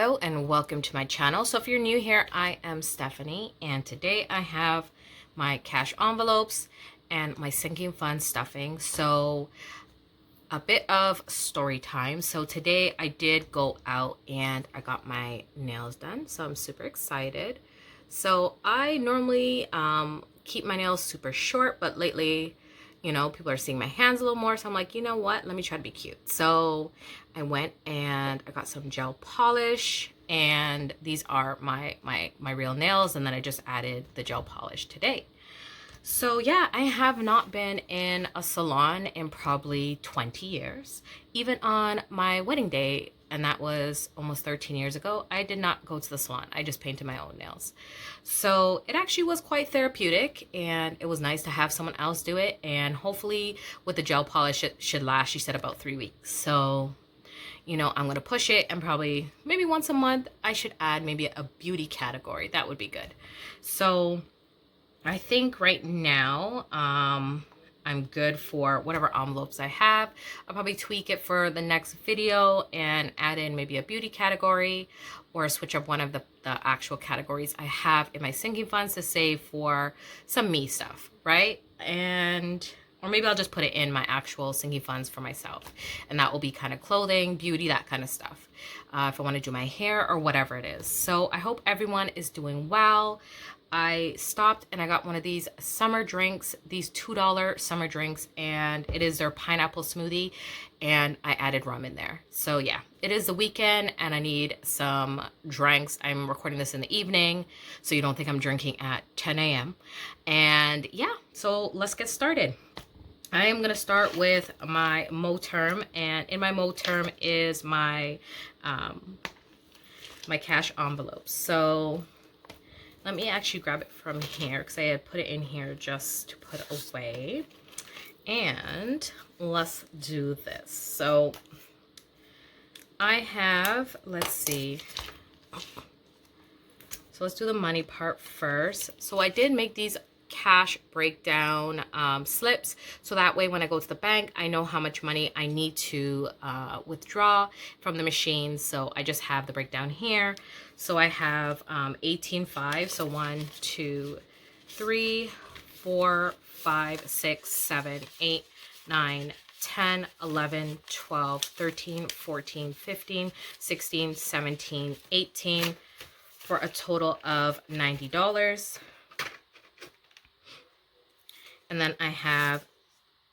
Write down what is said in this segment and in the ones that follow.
Hello and welcome to my channel. So if you're new here, I am Stephanie, and today I have my cash envelopes and my sinking fund stuffing. So a bit of story time. So today I did go out and I got my nails done, so I'm super excited. So I normally keep my nails super short, but lately, you know, people are seeing my hands a little more, so I'm like, you know what, let me try to be cute. So I went and I got some gel polish, and these are my real nails, and then I just added the gel polish today. So yeah, I have not been in a salon in probably 20 years. Even on my wedding day, and that was almost 13 years ago, I did not go to the salon. I just painted my own nails. So it actually was quite therapeutic, and it was nice to have someone else do it. And hopefully with the gel polish, it should last, she said, about 3 weeks. So, you know, I'm going to push it, and probably maybe once a month, I should add maybe a beauty category. That would be good. So I think right now, I'm good for whatever envelopes I have. I'll probably tweak it for the next video and add in maybe a beauty category, or switch up one of the actual categories I have in my sinking funds to save for some me stuff, right? Or maybe I'll just put it in my actual sinking funds for myself. And that will be kind of clothing, beauty, that kind of stuff. If I want to do my hair or whatever it is. So I hope everyone is doing well. I stopped and I got one of these summer drinks, these $2 summer drinks, and it is their pineapple smoothie, and I added rum in there. So yeah, it is the weekend and I need some drinks. I'm recording this in the evening, so you don't think I'm drinking at 10 a.m. And yeah, so let's get started. I am going to start with my Mo term, and in my Mo term is my my cash envelopes. So let me actually grab it from here because I had put it in here just to put away. And let's do this. So I have, let's see. So let's do the money part first. So I did make these cash breakdown slips, so that way when I go to the bank, I know how much money I need to withdraw from the machine. So I just have the breakdown here. So I have 18.5, so 1 2 3 4 5 6 7 8 9 10 11 12 13 14 15 16 17 18 for a total of $90. And then I have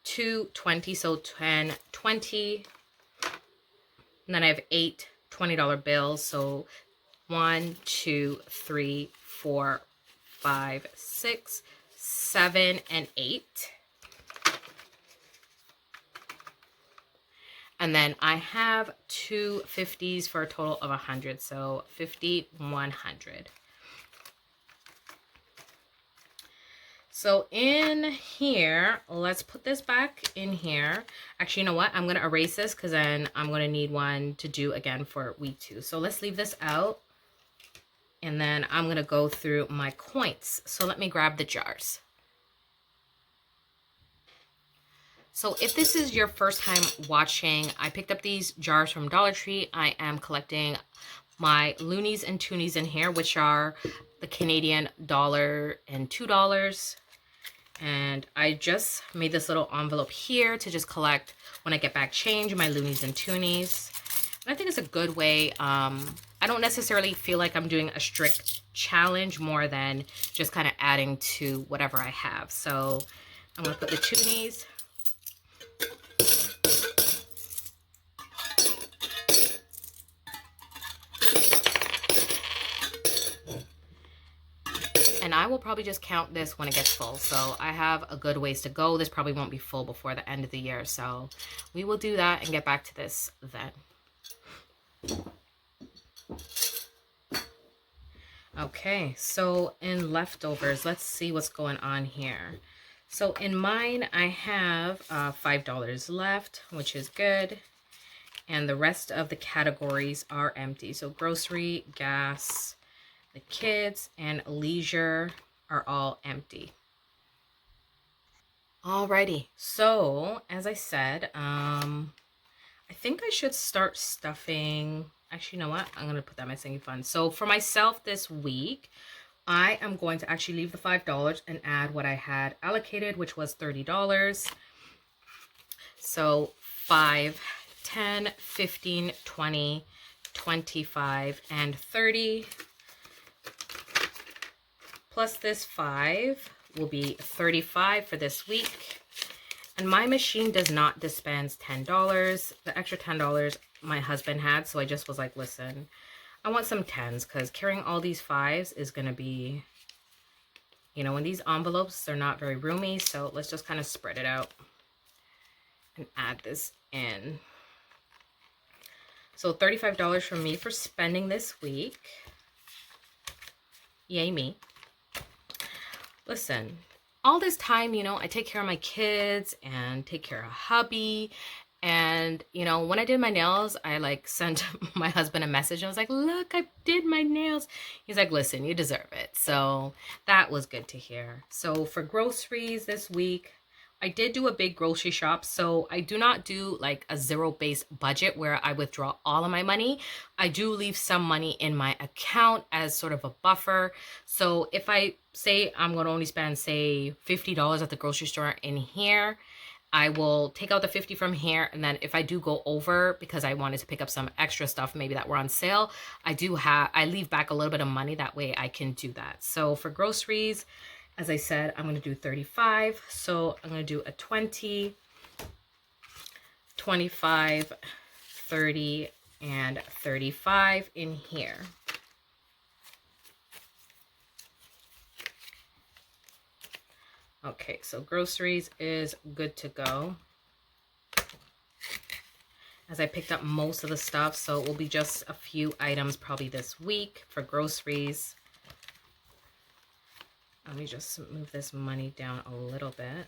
220, so 10, 20. And then I have 8 $20 bills, so 1 2 3 4 5 6 7 and 8. And then I have 2 50s for a total of 100, so 50, 100. So in here, let's put this back in here. Actually, you know what? I'm going to erase this because then I'm going to need one to do again for week 2. So let's leave this out. And then I'm going to go through my coins. So let me grab the jars. So if this is your first time watching, I picked up these jars from Dollar Tree. I am collecting my loonies and toonies in here, which are the Canadian dollar and $2. And I just made this little envelope here to just collect when I get back change, my loonies and toonies. And I think it's a good way. I don't necessarily feel like I'm doing a strict challenge, more than just kind of adding to whatever I have. So I'm going to put the toonies. And I will probably just count this when it gets full. So I have a good ways to go. This probably won't be full before the end of the year. So we will do that and get back to this then. Okay, so in leftovers, let's see what's going on here. So in mine, I have $5 left, which is good. And the rest of the categories are empty. So grocery, gas, the kids, and leisure are all empty. Alrighty, so as I said, I think I should start stuffing Actually, you know what? I'm going to put that in my sinking fund. So for myself this week, I am going to actually leave the $5 and add what I had allocated, which was $30. So 5, 10, 15, 20, 25, and 30. Plus this 5 will be 35 for this week. And my machine does not dispense $10. The extra $10 my husband had, so I just was like, listen, I want some 10s because carrying all these 5s is going to be, you know, when these envelopes, they're not very roomy. So let's just kind of spread it out and add this in. So $35 from me for spending this week. Yay me. Listen, all this time, you know, I take care of my kids and take care of hubby. And, you know, when I did my nails, I like sent my husband a message. I was like, look, I did my nails. He's like, listen, you deserve it. So that was good to hear. So for groceries this week, I did do a big grocery shop. So I do not do like a zero-based budget where I withdraw all of my money. I do leave some money in my account as sort of a buffer. So if I say I'm going to only spend, say, $50 at the grocery store in here, I will take out the 50 from here. And then if I do go over because I wanted to pick up some extra stuff, maybe that were on sale, I leave back a little bit of money. That way I can do that. So for groceries, as I said, I'm going to do 35. So I'm going to do a 20, 25, 30, and 35 in here. Okay, so groceries is good to go. As I picked up most of the stuff, so it will be just a few items probably this week for groceries. Let me just move this money down a little bit.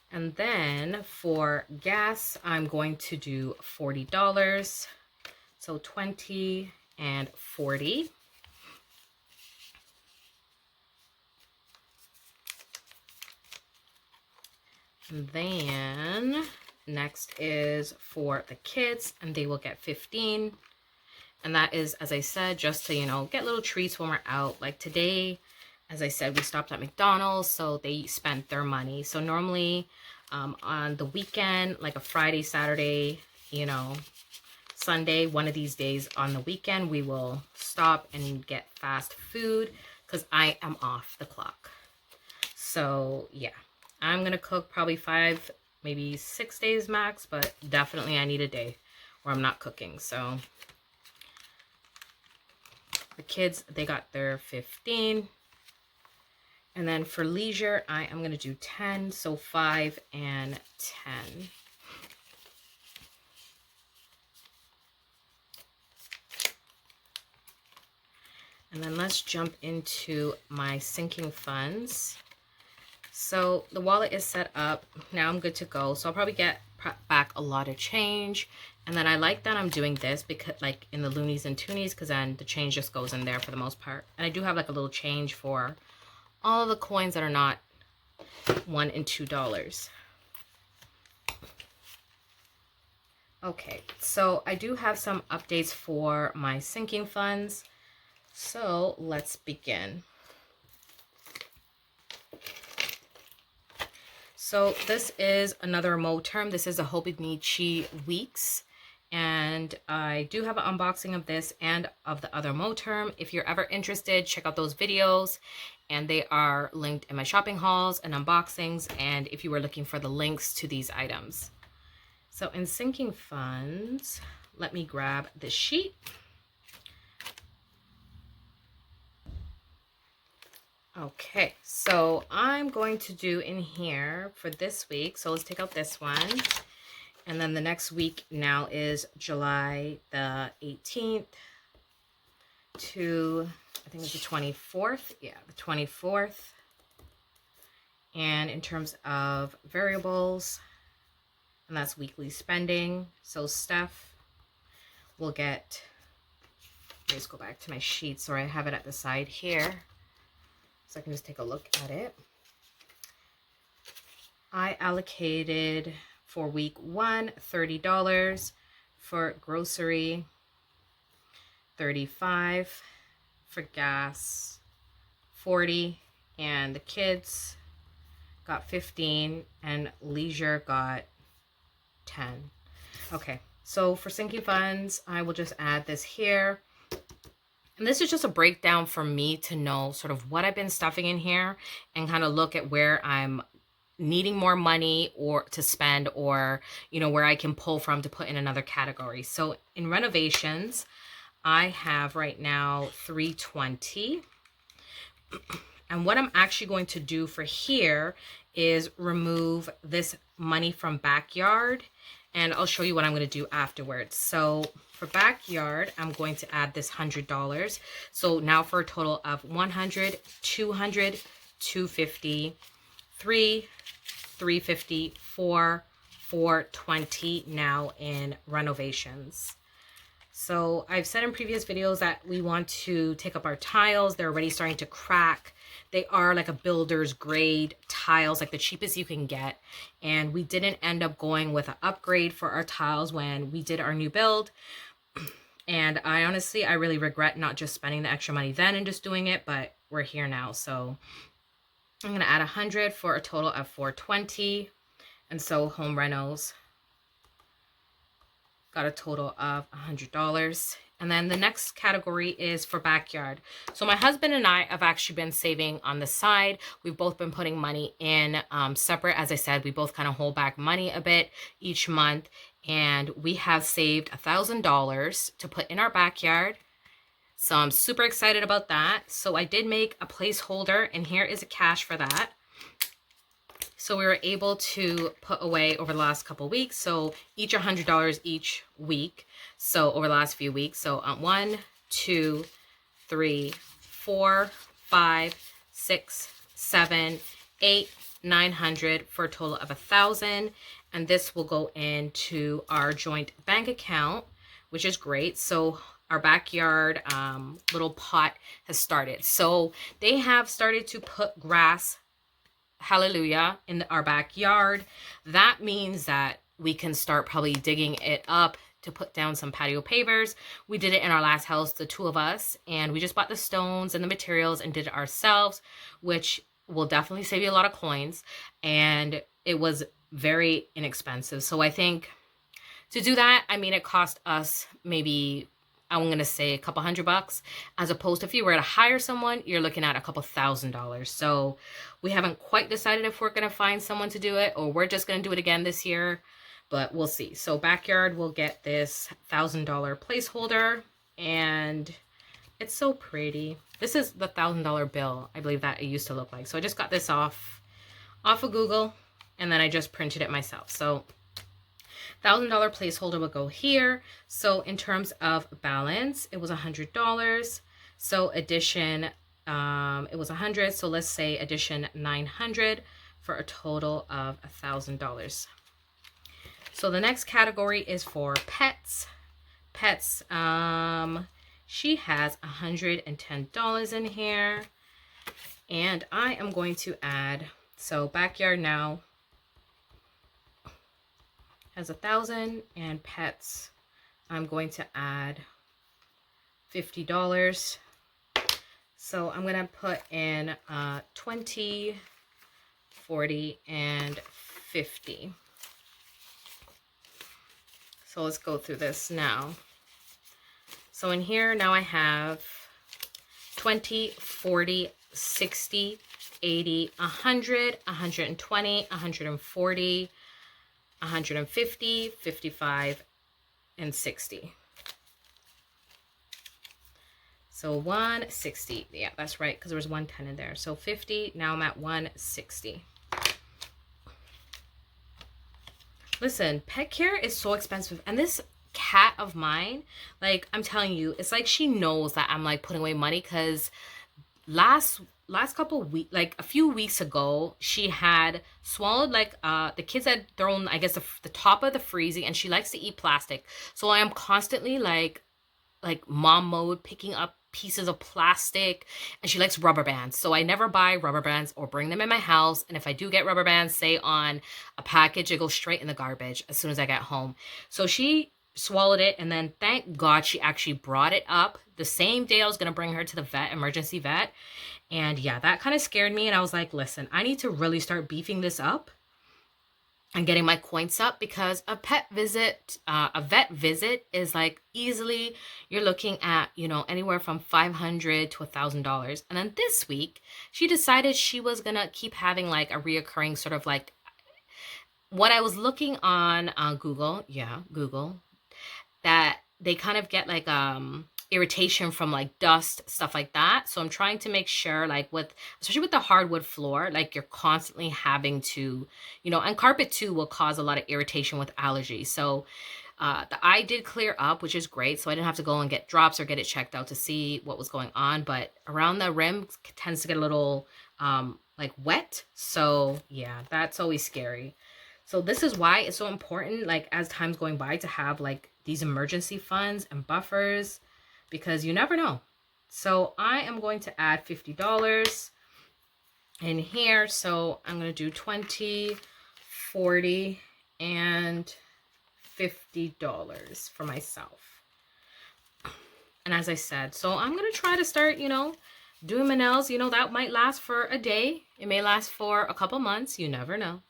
And then for gas, I'm going to do $40. So 20 and 40. And then next is for the kids, and they will get 15. And that is, as I said, just to, you know, get little treats when we're out. Like today, as I said, we stopped at McDonald's, so they spent their money. So normally on the weekend, like a Friday, Saturday, you know, Sunday, one of these days on the weekend, we will stop and get fast food because I am off the clock. So yeah, I'm going to cook probably 5, maybe 6 days max, but definitely I need a day where I'm not cooking. So the kids, they got their 15. And then for leisure, I am going to do 10. So 5 and 10. And then let's jump into my sinking funds. So the wallet is set up. Now I'm good to go. So I'll probably get back a lot of change. And then I like that I'm doing this because like in the loonies and toonies, because then the change just goes in there for the most part. And I do have like a little change for all of the coins that are not $1 and $2. Okay, so I do have some updates for my sinking funds. So let's begin. So this is another Mo term. This is a Hobonichi Weeks. And I do have an unboxing of this and of the other Mo term. If you're ever interested, check out those videos. And they are linked in my shopping hauls and unboxings. And if you were looking for the links to these items. So in sinking funds, let me grab this sheet. Okay, so I'm going to do in here for this week. So let's take out this one. And then the next week now is July the 18th to, I think it's the 24th. Yeah, the 24th. And in terms of variables, and that's weekly spending. So Steph will get, let me just go back to my sheet. So I have it at the side here. So I can just take a look at it. I allocated for week 1, $30 for grocery, $35 for gas, $40, and the kids got $15, and leisure got $10. Okay, so for sinking funds, I will just add this here. And this is just a breakdown for me to know sort of what I've been stuffing in here and kind of look at where I'm needing more money or to spend, or, you know, where I can pull from to put in another category. So in renovations, I have right now $320. And what I'm actually going to do for here is remove this money from backyard, and I'll show you what I'm going to do afterwards. So for backyard, I'm going to add this $100. So now for a total of 100, 200, 250, 350, 420 now in renovations. So I've said in previous videos that we want to take up our tiles. They're already starting to crack. They are like a builder's grade tiles, like the cheapest you can get. And we didn't end up going with an upgrade for our tiles when we did our new build. And I really regret not just spending the extra money then and just doing it, but we're here now. So I'm going to add 100 for a total of 420. And so home renos got a total of $100. And then the next category is for backyard. So my husband and I have actually been saving on the side. We've both been putting money in separate. As I said, we both kind of hold back money a bit each month. And we have saved $1,000 to put in our backyard. So I'm super excited about that. So I did make a placeholder, and here is a cash for that. So we were able to put away over the last couple of weeks. So each $100 each week. So over the last few weeks. So 1, 2, 3, 4, 5, 6, 7, 8, 900 for a total of 1,000. And this will go into our joint bank account, which is great. So our backyard little pot has started. So they have started to put grass, hallelujah, in our backyard. That means that we can start probably digging it up to put down some patio pavers. We did it in our last house, the two of us, and we just bought the stones and the materials and did it ourselves, which will definitely save you a lot of coins. And it was very inexpensive. So I think to do that, I mean, it cost us maybe, I'm going to say a couple $100, as opposed to if you were to hire someone, you're looking at a couple $1,000. So we haven't quite decided if we're going to find someone to do it, or we're just going to do it again this year, but we'll see. So backyard will get this $1,000 placeholder, and it's so pretty. This is the $1,000 bill, I believe that it used to look like. So I just got this off of Google, and then I just printed it myself. So $1,000 placeholder will go here. So in terms of balance, it was $100. So addition, it was 100. So let's say addition 900 for a total of $1,000. So the next category is for pets. Pets, she has $110 in here. And I am going to add, so backyard now has 1,000, and pets, I'm going to add $50. So I'm going to put in 20, 40, and 50. So let's go through this now. So in here now I have 20, 40, 60, 80, 100, 120, 140, 150, 55, and 60. So 160. Yeah, that's right, because there was 110 in there. So 50. Now I'm at 160. Listen, pet care is so expensive. And this cat of mine, like, I'm telling you, it's like she knows that I'm like putting away money, because last couple of weeks, like a few weeks ago, she had swallowed, like, the kids had thrown, I guess, the top of the freezy, and she likes to eat plastic. So I am constantly like mom mode, picking up pieces of plastic, and she likes rubber bands. So I never buy rubber bands or bring them in my house. And if I do get rubber bands, say on a package, it goes straight in the garbage as soon as I get home. So she swallowed it, and then thank God she actually brought it up the same day I was going to bring her to the vet, emergency vet. And yeah, that kind of scared me. And I was like, listen, I need to really start beefing this up and getting my coins up, because a vet visit is like easily, you're looking at, you know, anywhere from $500 to $1,000. And then this week she decided she was gonna keep having like a reoccurring sort of like, what I was looking on Google, that they kind of get like irritation from like dust, stuff like that. So I'm trying to make sure, like with, especially with the hardwood floor, like you're constantly having to, you know, and carpet too will cause a lot of irritation with allergies. So the eye did clear up, which is great. So I didn't have to go and get drops or get it checked out to see what was going on. But around the rim tends to get a little like wet. So yeah, that's always scary. So this is why it's so important, like as time's going by, to have like these emergency funds and buffers, because you never know. So I am going to add $50 in here. So I'm going to do $20, $40, and $50 for myself. And as I said, so I'm going to try to start, you know, doing my nails. You know, that might last for a day. It may last for a couple months. You never know.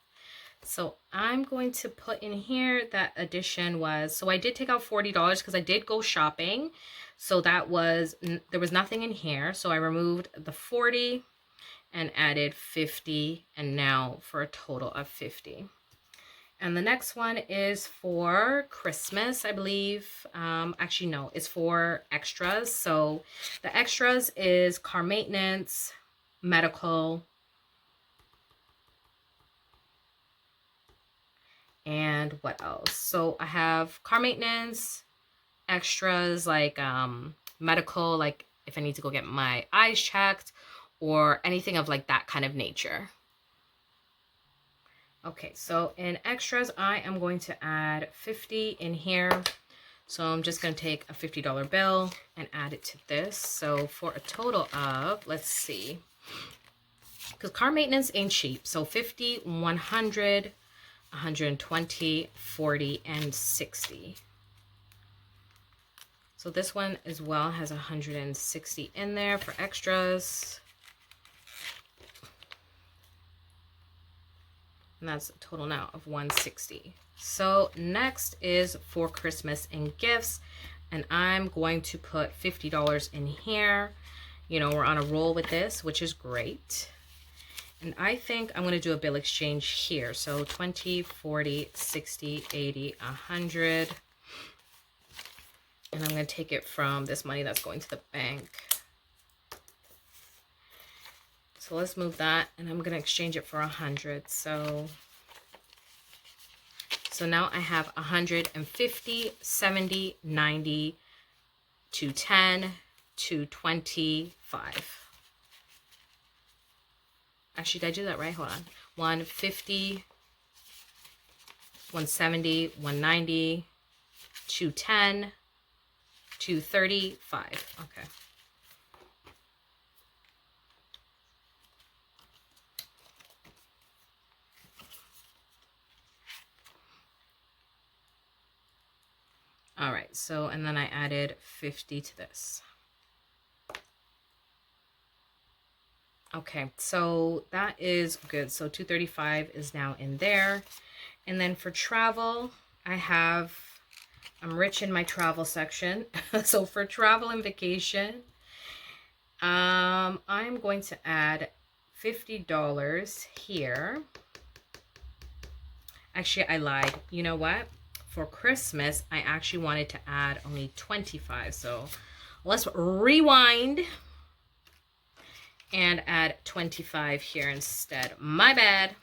So I'm going to put in here that addition was, so I did take out $40 because I did go shopping. So that was, there was nothing in here. So I removed the 40 and added 50, and now for a total of 50. And the next one is for Christmas, I believe. Actually, no, it's for extras. So the extras is car maintenance, medical, and what else? So I have car maintenance, extras like medical, like if I need to go get my eyes checked or anything of like that kind of nature. Okay, so in extras, I am going to add 50 in here. So I'm just going to take a $50 bill and add it to this. So for a total of, let's see, because car maintenance ain't cheap. So 50, 100, 120, 40, and 60. So this one as well has 160 in there for extras. And that's a total now of 160. So next is for Christmas and gifts. And I'm going to put $50 in here. You know, we're on a roll with this, which is great. And I think I'm going to do a bill exchange here. So 20, 40, 60, 80, 100. And I'm going to take it from this money that's going to the bank. So let's move that, and I'm going to exchange it for 100. So now I have 150, 70, 90, 210, 225. Actually, did I do that right? Hold on. 150, 170, 190, 210, 235. Okay. All right, so, and then I added 50 to this. Okay, so that is good. So 235 is now in there. And then for travel, I'm rich in my travel section. So for travel and vacation, I'm going to add $50 here. Actually, I lied. You know what? For Christmas, I actually wanted to add only 25. So let's rewind and add 25 here instead. My bad.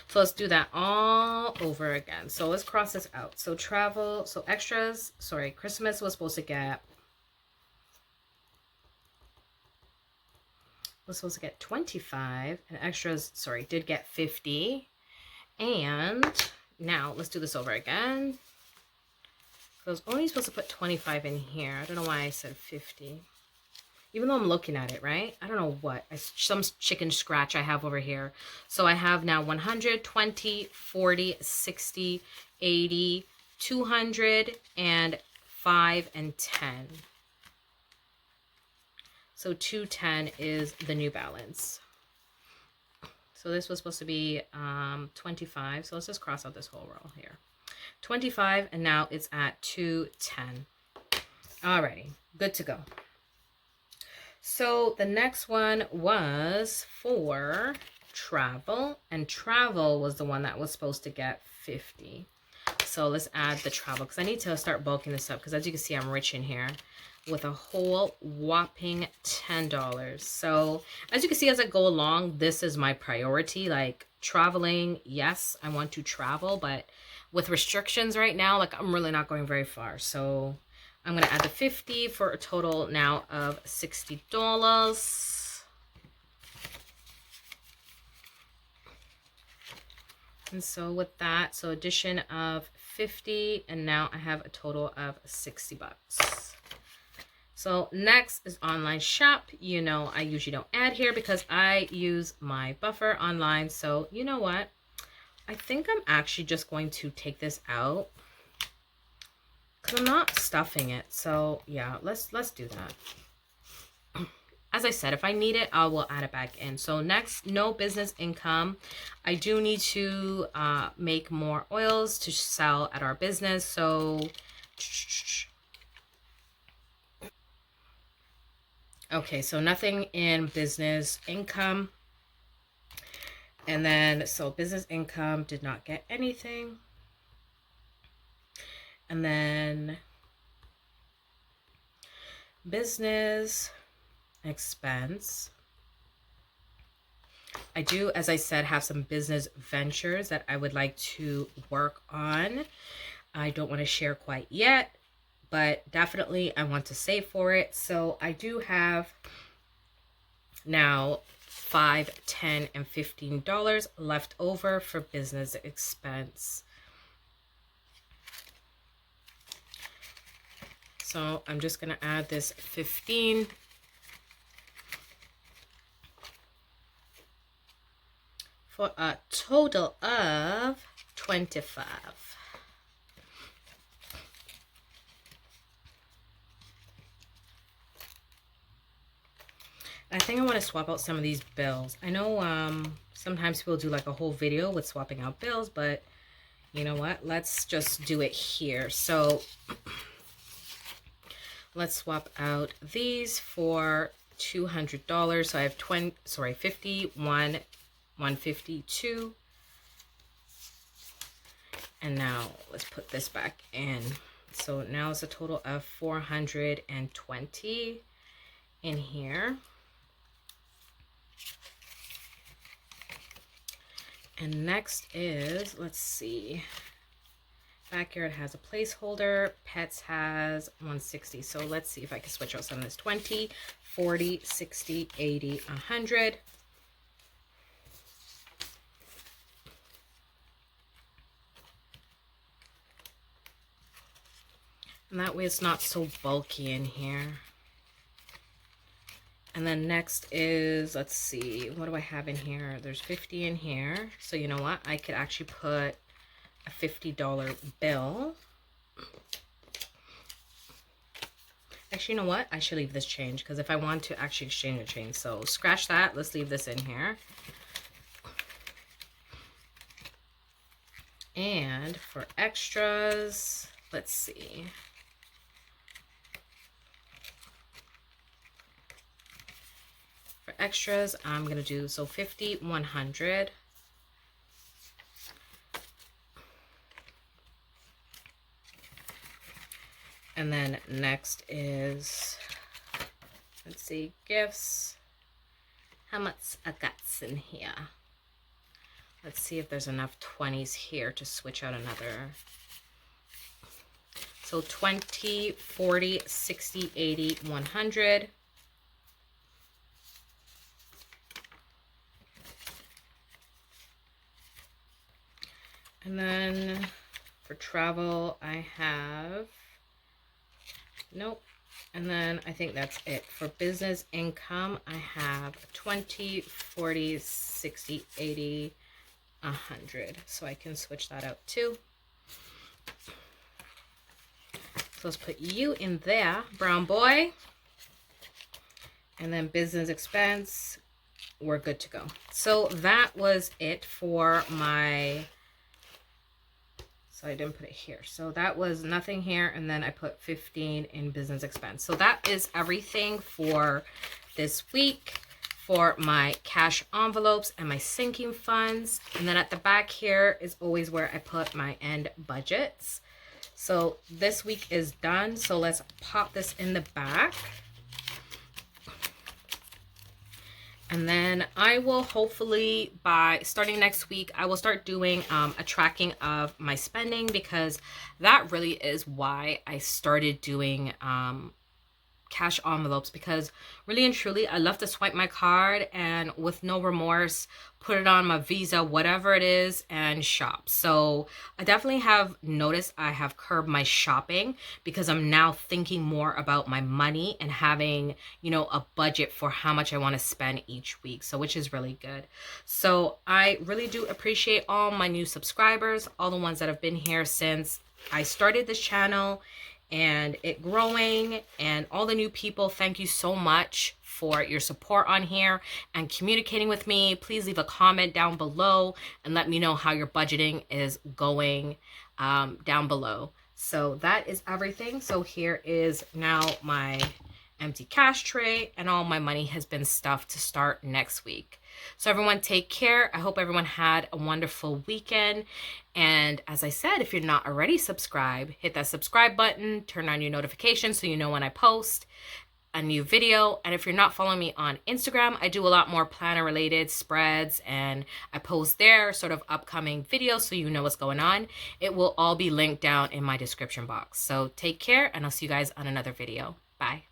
So let's do that all over again. So let's cross this out. So travel, so extras, sorry, Christmas was supposed to get, 25, and extras, sorry, did get 50. And now let's do this over again. So I was only supposed to put 25 in here. I don't know why I said 50. Even though I'm looking at it, right? I don't know what. Some chicken scratch I have over here. So I have now 100, 20, 40, 60, 80, 200, and 5 and 10. So 210 is the new balance. So this was supposed to be 25. So let's just cross out this whole row here. 25, and now it's at 210. Alrighty, good to go. So the next one was for travel, and travel was the one that was supposed to get 50. So let's add the travel, because I need to start bulking this up, because as you can see, I'm rich in here with a whole whopping $10. So as you can see, as I go along, this is my priority. Like traveling, yes, I want to travel, but with restrictions right now, like I'm really not going very far. So I'm going to add the 50 for a total now of $60. And so with that, so addition of 50, and now I have a total of 60 bucks. So next is online shop. You know, I usually don't add here because I use my buffer online. So you know what? I think I'm actually just going to take this out because I'm not stuffing it. So yeah, let's do that. As I said, if I need it, I will add it back in. So next, no business income. I do need to make more oils to sell at our business. So okay, so nothing in business income. And then, so business income did not get anything. And then business expense. I do, as I said, have some business ventures that I would like to work on. I don't want to share quite yet, but definitely I want to save for it. So I do have now $5, $10, and $15 left over for business expense. So I'm just going to add this 15 for a total of 25. I think I want to swap out some of these bills. I know sometimes people do like a whole video with swapping out bills, but you know what? Let's just do it here. So let's swap out these for $200. So I have 51, 152. And now let's put this back in. So now it's a total of 420 in here. And next is, let's see, backyard has a placeholder, pets has 160. So let's see if I can switch out some of this. 20, 40, 60, 80, 100. And that way it's not so bulky in here. And then next is, let's see, what do I have in here? There's 50 in here. So you know what? I could actually put a $50 bill. Actually, you know what? I should leave this change because if I want to actually exchange a change. So scratch that. Let's leave this in here. And for extras, let's see. For extras, I'm going to do, so 50, 100. And then next is, let's see, gifts. How much I got in here? Let's see if there's enough 20s here to switch out another. So 20, 40, 60, 80, 100. And then for travel, I have Nope. And then I think that's it. For business income, I have 20, 40, 60, 80, 100. So I can switch that out too. So let's put you in there, brown boy. And then business expense, we're good to go. So that was it for my, so I didn't put it here. So that was nothing here. And then I put 15 in business expense. So that is everything for this week for my cash envelopes and my sinking funds. And then at the back here is always where I put my end budgets. So this week is done. So let's pop this in the back. And then I will hopefully, by starting next week, I will start doing a tracking of my spending, because that really is why I started doing cash envelopes, because really and truly I love to swipe my card and with no remorse put it on my Visa, whatever it is, and shop. So I definitely have noticed I have curbed my shopping, because I'm now thinking more about my money and having, you know, a budget for how much I want to spend each week. So which is really good. So I really do appreciate all my new subscribers, all the ones that have been here since I started this channel and it growing, and all the new people. Thank you so much for your support on here and communicating with me. Please leave a comment down below and let me know how your budgeting is going down below. So that is everything. So here is now my empty cash tray, and all my money has been stuffed to start next week. So everyone take care. I hope everyone had a wonderful weekend. And as I said, if you're not already subscribed, hit that subscribe button, turn on your notifications so you know when I post a new video. And if you're not following me on Instagram, I do a lot more planner related spreads, and I post there sort of upcoming videos so you know what's going on. It will all be linked down in my description box. So take care, and I'll see you guys on another video. Bye.